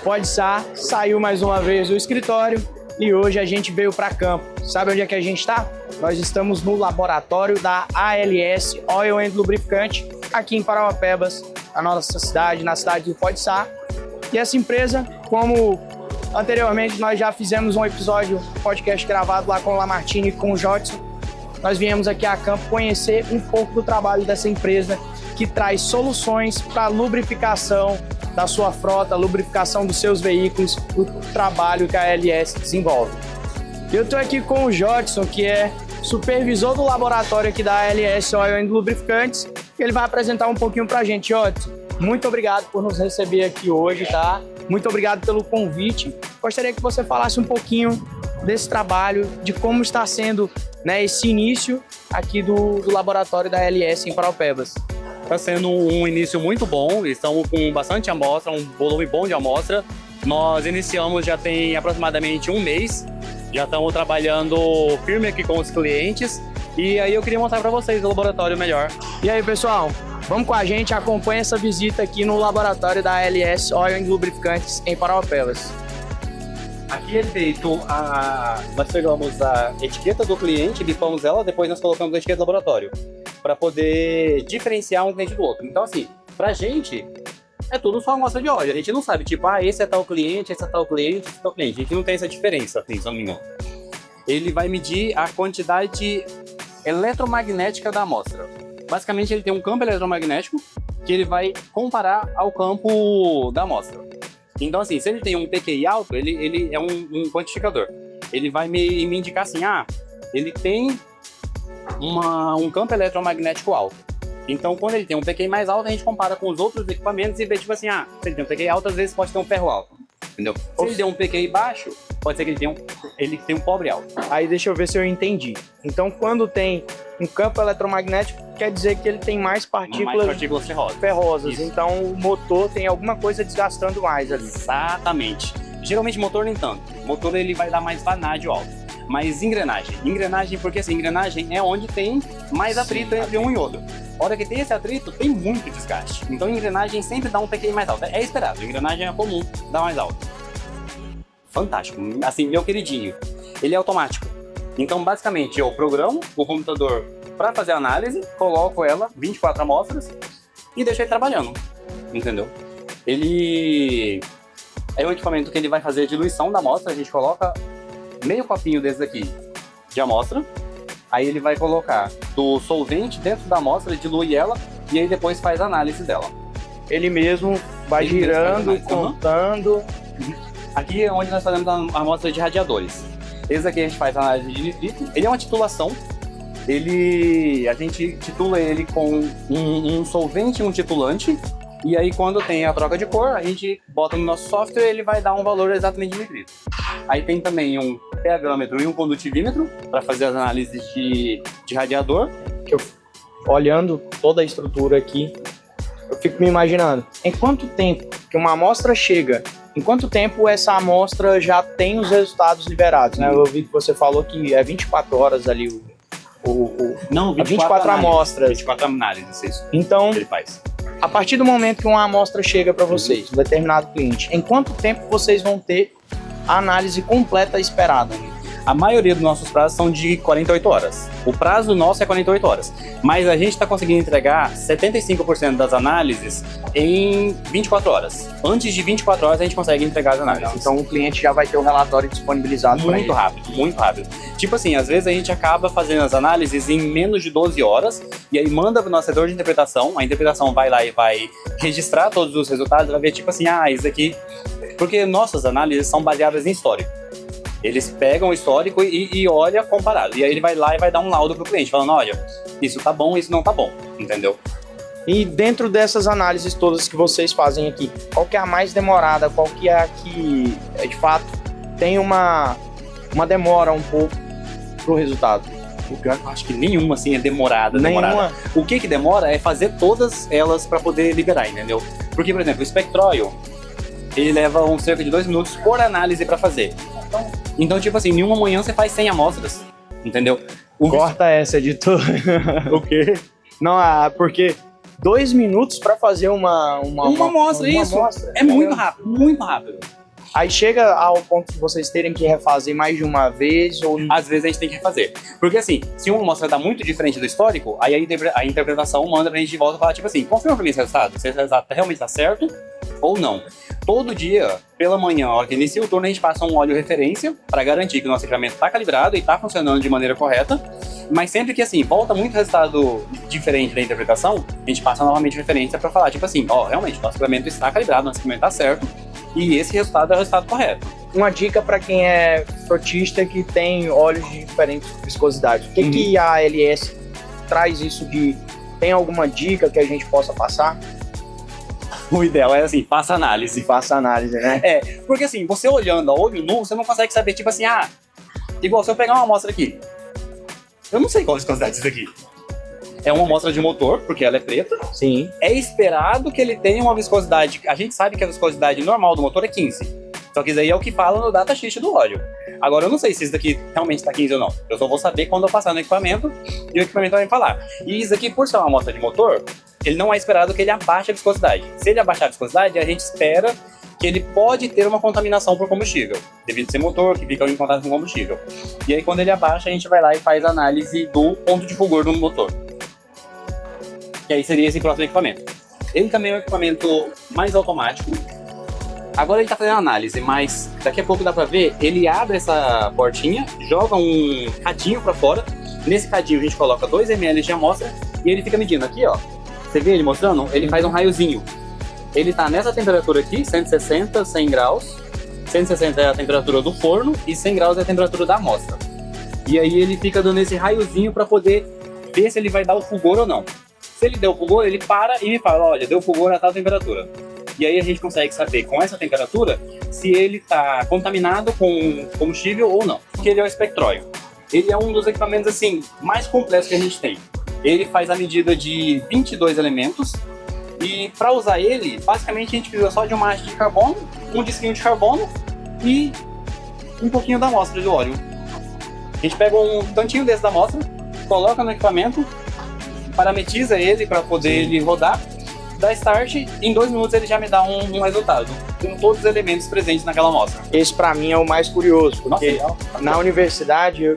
Podsa saiu mais uma vez do escritório e hoje a gente veio para campo. Sabe onde é que a gente está? Nós estamos no laboratório da ALS Oil and Lubrificante, aqui em Parauapebas, na nossa cidade, na cidade de Podsa. E essa empresa, como anteriormente nós já fizemos um episódio, podcast gravado lá com o Lamartine e com o Jodson, nós viemos aqui a campo conhecer um pouco do trabalho dessa empresa que traz soluções para a lubrificação da sua frota, lubrificação dos seus veículos, o trabalho que a ALS desenvolve. Eu estou aqui com o Jodson, que é supervisor do laboratório aqui da ALS Oil and Lubrificantes, e ele vai apresentar um pouquinho para a gente. Jodson, muito obrigado por nos receber aqui hoje, tá? Muito obrigado pelo convite. Gostaria que você falasse um pouquinho desse trabalho, de como está sendo, né, esse início aqui do laboratório da ALS em Parauapebas. Está sendo um início muito bom, estamos com bastante amostra, um volume bom de amostra. Nós iniciamos já tem aproximadamente um mês, já estamos trabalhando firme aqui com os clientes e aí eu queria mostrar para vocês o laboratório melhor. E aí, pessoal, vamos com a gente, acompanha essa visita aqui no laboratório da ALS Oil and Lubrificantes em Parauapebas. Aqui é feito nós pegamos a etiqueta do cliente, bipamos ela, depois nós colocamos a etiqueta do laboratório, para poder diferenciar um cliente do outro. Então, assim, pra gente, é tudo só amostra de óleo. A gente não sabe, tipo, esse é tal cliente, esse é tal cliente, esse é tal cliente. A gente não tem essa diferença, assim, se não me engano. Ele vai medir a quantidade eletromagnética da amostra. Basicamente, ele tem um campo eletromagnético que ele vai comparar ao campo da amostra. Então, assim, se ele tem um PQI alto, ele é um quantificador. Ele vai me indicar assim, ele tem um campo eletromagnético alto. Então, quando ele tem um PQI mais alto, a gente compara com os outros equipamentos e vê, tipo assim, se ele tem um PQI alto, às vezes pode ter um ferro alto, entendeu? Se ele tem um PQI baixo, pode ser que ele tenha um cobre alto. Aí deixa eu ver se eu entendi. Então, quando tem um campo eletromagnético, quer dizer que ele tem mais partículas ferrosas. Isso. Então, o motor tem alguma coisa desgastando mais ali. Exatamente. Geralmente, motor nem tanto. Motor, ele vai dar mais vanádio alto. Mas engrenagem, porque assim, engrenagem é onde tem mais atrito entre um e outro. A hora que tem esse atrito, tem muito desgaste. Então, engrenagem sempre dá um PQI mais alto. É esperado, engrenagem é comum, dá mais alto. Fantástico. Assim, meu queridinho, ele é automático. Então, basicamente, eu programo o computador para fazer a análise, coloco ela, 24 amostras, e deixo ele trabalhando, entendeu? Ele é um equipamento que ele vai fazer a diluição da amostra, a gente coloca meio copinho desse daqui de amostra, aí ele vai colocar do solvente dentro da amostra, dilui ela, e aí depois faz a análise dela. Ele mesmo vai girando, contando. Aqui é onde nós fazemos a amostra de radiadores. Esse aqui a gente faz a análise de nitrito. Ele é uma titulação. A gente titula ele com um solvente e um titulante. E aí, quando tem a troca de cor, a gente bota no nosso software e ele vai dar um valor exatamente de nitrito. Aí tem também um pHmetro e um condutivímetro para fazer as análises de radiador. Olhando toda a estrutura aqui, eu fico me imaginando, em quanto tempo que uma amostra chega, em quanto tempo essa amostra já tem os resultados liberados, né? Eu vi que você falou que é 24 horas ali Não, 24 amostras. 24 análises, isso. Então, ele faz. A partir do momento que uma amostra chega para vocês, um determinado cliente, em quanto tempo vocês vão ter a análise completa esperada? A maioria dos nossos prazos são de 48 horas. O prazo nosso é 48 horas. Mas a gente está conseguindo entregar 75% das análises em 24 horas. Antes de 24 horas a gente consegue entregar as análises. Então o cliente já vai ter o relatório disponibilizado para ele. Muito rápido. Tipo assim, às vezes a gente acaba fazendo as análises em menos de 12 horas e aí manda para o nosso setor de interpretação. A interpretação vai lá e vai registrar todos os resultados, vai ver tipo assim, isso aqui... Porque nossas análises são baseadas em histórico. Eles pegam o histórico e olham comparado. E aí ele vai lá e vai dar um laudo pro cliente, falando, olha, isso tá bom, isso não tá bom, entendeu? E dentro dessas análises todas que vocês fazem aqui, qual que é a mais demorada? Qual que é a que, de fato, tem uma demora um pouco pro resultado? Eu acho que nenhuma, assim, é demorada. O que demora é fazer todas elas para poder liberar, entendeu? Porque, por exemplo, o Spectroil, ele leva cerca de 2 minutos por análise para fazer. Então, tipo assim, em uma manhã você faz 100 amostras, entendeu? Corta essa, editor. O quê? Não, porque 2 minutos para fazer uma amostra, isso. Amostra. É muito rápido, muito rápido. Aí chega ao ponto de vocês terem que refazer mais de uma vez ou... Às vezes a gente tem que refazer. Porque assim, se uma amostra dá muito diferente do histórico, aí a interpretação manda pra gente de volta e falar, tipo assim, confirma pra mim esse resultado, se esse resultado realmente tá certo ou não. Todo dia, pela manhã, a hora que inicia o turno, a gente passa um óleo referência para garantir que o nosso equipamento tá calibrado e tá funcionando de maneira correta. Mas sempre que assim, volta muito resultado diferente da interpretação, a gente passa novamente referência para falar, tipo assim, ó, realmente, nosso equipamento está calibrado, nosso equipamento tá certo, e esse resultado é o resultado correto. Uma dica para quem é frotista que tem óleos de diferentes viscosidades. O que, que a ALS traz isso de... Tem alguma dica que a gente possa passar? O ideal é assim, faça análise. Faça análise, né? É, porque assim, você olhando a olho nu, você não consegue saber, tipo assim, igual se eu pegar uma amostra aqui, eu não sei qual a viscosidade disso aqui. É uma amostra de motor, porque ela é preta. Sim. É esperado que ele tenha uma viscosidade, a gente sabe que a viscosidade normal do motor é 15. Só que isso aí é o que fala no datasheet do óleo. Agora eu não sei se isso daqui realmente tá 15 ou não. Eu só vou saber quando eu passar no equipamento e o equipamento vai me falar. E isso aqui, por ser uma amostra de motor, ele não é esperado que ele abaixe a viscosidade. Se ele abaixar a viscosidade, a gente espera que ele pode ter uma contaminação por combustível, devido a ser motor que fica em contato com combustível. E aí quando ele abaixa, a gente vai lá e faz a análise do ponto de fulgor do motor. Que aí seria esse próximo equipamento. Ele também é um equipamento mais automático. Agora ele tá fazendo análise, mas daqui a pouco dá pra ver, ele abre essa portinha, joga um cadinho pra fora. Nesse cadinho a gente coloca 2 ml de amostra e ele fica medindo aqui, ó. Você vê ele mostrando? Ele faz um raiozinho. Ele tá nessa temperatura aqui, 160, 100 graus. 160 é a temperatura do forno e 100 graus é a temperatura da amostra. E aí ele fica dando esse raiozinho para poder ver se ele vai dar o fulgor ou não. Se ele deu o fulgor, ele para e me fala, olha, deu fulgor a tal temperatura. E aí a gente consegue saber com essa temperatura se ele tá contaminado com combustível ou não. Porque ele é o espectróio. Ele é um dos equipamentos assim mais complexos que a gente tem. Ele faz a medida de 22 elementos. E para usar ele, basicamente a gente precisa só de uma haste de carbono, um disquinho de carbono e um pouquinho da amostra de óleo. A gente pega um tantinho desse da amostra, coloca no equipamento, parametriza ele para poder ele rodar, dá start, em 2 minutos ele já me dá um resultado, com todos os elementos presentes naquela amostra. Esse para mim é o mais curioso, porque Nossa, na universidade eu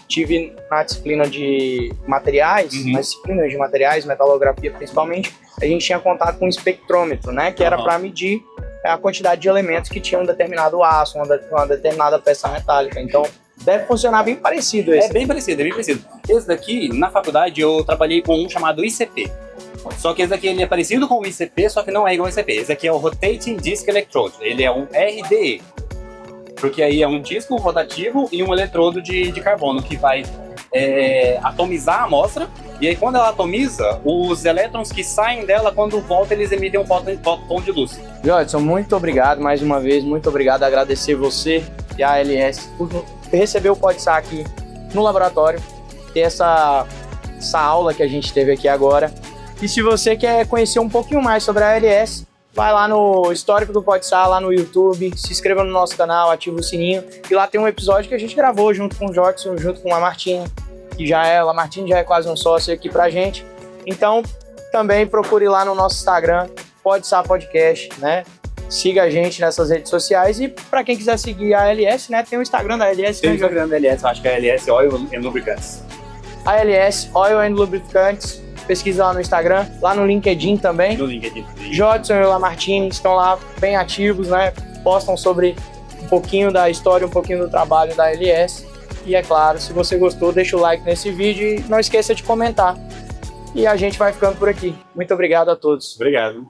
tive na disciplina de materiais, nas disciplinas de materiais, metalografia principalmente, a gente tinha contato com um espectrômetro, né? Que era para medir a quantidade de elementos que tinham um determinado aço, uma determinada peça metálica. Então, deve funcionar bem parecido esse. É bem parecido, é bem parecido. Esse daqui, na faculdade, eu trabalhei com um chamado ICP. Só que esse daqui ele é parecido com o ICP, só que não é igual ao ICP. Esse aqui é o Rotating Disc Electrode. Ele é um RDE. Porque aí é um disco rotativo e um eletrodo de carbono que vai atomizar a amostra. E aí quando ela atomiza, os elétrons que saem dela, quando voltam, eles emitem um fóton de luz. Jodson, muito obrigado mais uma vez. Muito obrigado. Agradecer você e a ALS por receber o PodSar aqui no laboratório. Ter essa aula que a gente teve aqui agora. E se você quer conhecer um pouquinho mais sobre a ALS, vai lá no histórico do PodSar, lá no YouTube, se inscreva no nosso canal, ativa o sininho. E lá tem um episódio que a gente gravou junto com o Jodson, junto com a Lamartine, que Lamartine já é quase um sócio aqui pra gente. Então, também procure lá no nosso Instagram, PodSar Podcast, né? Siga a gente nessas redes sociais e para quem quiser seguir a ALS, né? Tem o Instagram da ALS. Tem o Instagram da ALS, acho que é ALS Oil and Lubricants. ALS Oil and Lubricants. Pesquisa lá no Instagram, lá no LinkedIn também. No LinkedIn. Jodson e Lamartine estão lá bem ativos, né? Postam sobre um pouquinho da história, um pouquinho do trabalho da ALS. E é claro, se você gostou, deixa o like nesse vídeo e não esqueça de comentar. E a gente vai ficando por aqui. Muito obrigado a todos. Obrigado.